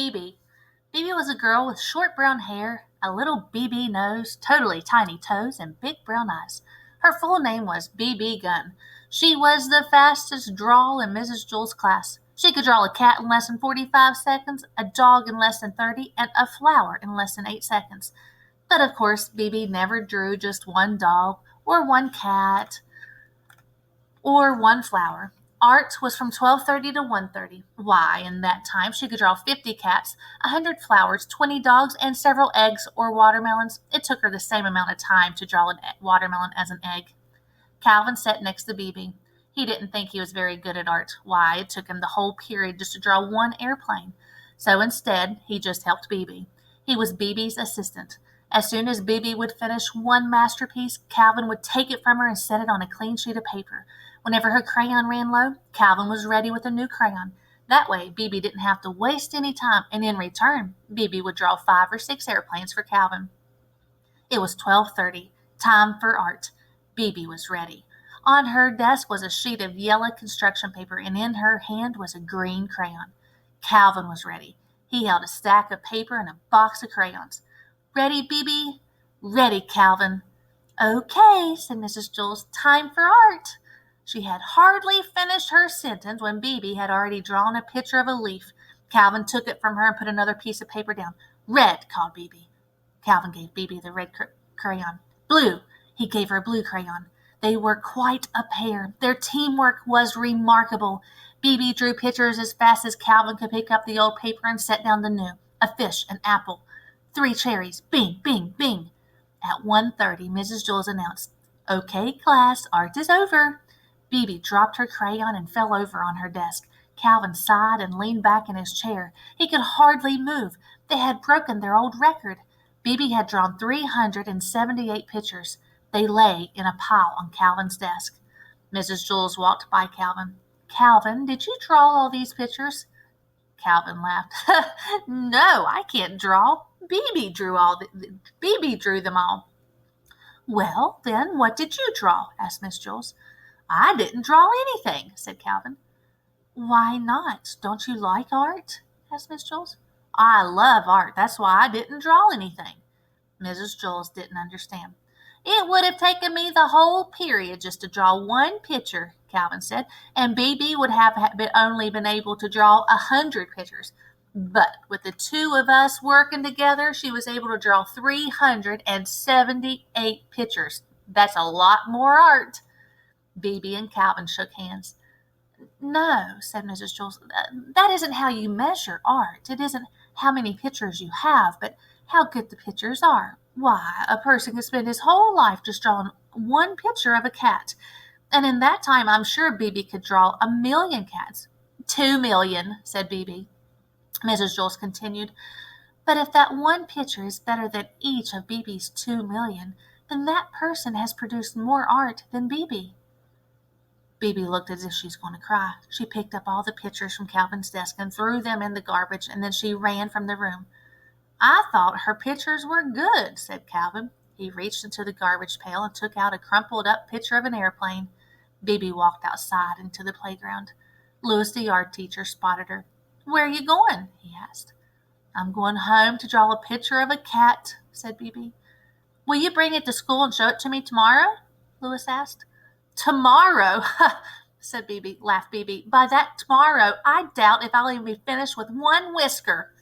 Bebe. Bebe was a girl with short brown hair, a little Bebe nose, totally tiny toes, and big brown eyes. Her full name was Bebe Gunn. She was the fastest draw in Mrs. Jewell's class. She could draw a cat in less than 45 seconds, a dog in less than 30, and a flower in less than 8 seconds. But of course, Bebe never drew just one dog, or one cat, or one flower. Art was from 12:30 to 1:30. Why, in that time she could draw 50 cats, 100 flowers, 20 dogs, and several eggs or watermelons. It took her the same amount of time to draw a watermelon as an egg. Calvin sat next to Bebe. He didn't think he was very good at art. Why, it took him the whole period just to draw one airplane. So instead, he just helped Bebe. He was Bebe's assistant. As soon as Bebe would finish one masterpiece, Calvin would take it from her and set it on a clean sheet of paper. Whenever her crayon ran low, Calvin was ready with a new crayon. That way, Bebe didn't have to waste any time, and in return, Bebe would draw 5 or 6 airplanes for Calvin. It was 12:30, time for art. Bebe was ready. On her desk was a sheet of yellow construction paper, and in her hand was a green crayon. Calvin was ready. He held a stack of paper and a box of crayons. Ready, Bebe? Ready, Calvin. Okay, said Mrs. Jules, time for art. She had hardly finished her sentence when Bebe had already drawn a picture of a leaf. Calvin took it from her and put another piece of paper down. Red, called Bebe. Calvin gave Bebe the red crayon. Blue, he gave her a blue crayon. They were quite a pair. Their teamwork was remarkable. Bebe drew pictures as fast as Calvin could pick up the old paper and set down the new. A fish, an apple, 3 cherries, bing, bing, bing. At 1:30, Mrs. Jules announced, Okay, class, art is over. Bebe dropped her crayon and fell over on her desk. Calvin sighed and leaned back in his chair. He could hardly move. They had broken their old record. Bebe had drawn 378 pictures. They lay in a pile on Calvin's desk. Mrs. Jules walked by Calvin. Calvin, did you draw all these pictures? Calvin laughed. No, I can't draw. Bebe drew them all. Well, then, what did you draw? Asked Miss Jules. I didn't draw anything, said Calvin. Why not? Don't you like art? Asked Miss Jules. I love art. That's why I didn't draw anything. Mrs. Jules didn't understand. It would have taken me the whole period just to draw one picture, Calvin said, and Bebe would have only been able to draw 100 pictures. But with the two of us working together, she was able to draw 378 pictures. That's a lot more art. Bebe and Calvin shook hands. No, said Mrs. Jules, that isn't how you measure art. It isn't how many pictures you have, but how good the pictures are. Why, a person can spend his whole life just drawing one picture of a cat. And in that time, I'm sure Bebe could draw 1,000,000 cats. 2,000,000, said Bebe. Mrs. Jules continued, but if that one picture is better than each of Bebe's 2,000,000, then that person has produced more art than Bebe. Bebe looked as if she was going to cry. She picked up all the pictures from Calvin's desk and threw them in the garbage, and then she ran from the room. I thought her pictures were good, said Calvin. He reached into the garbage pail and took out a crumpled-up picture of an airplane. Bebe walked outside into the playground. Louis, the art teacher, spotted her. Where are you going? He asked. I'm going home to draw a picture of a cat, said Bebe. Will you bring it to school and show it to me tomorrow? Louis asked. Tomorrow, said Bebe, laughed Bebe. By that tomorrow, I doubt if I'll even be finished with one whisker.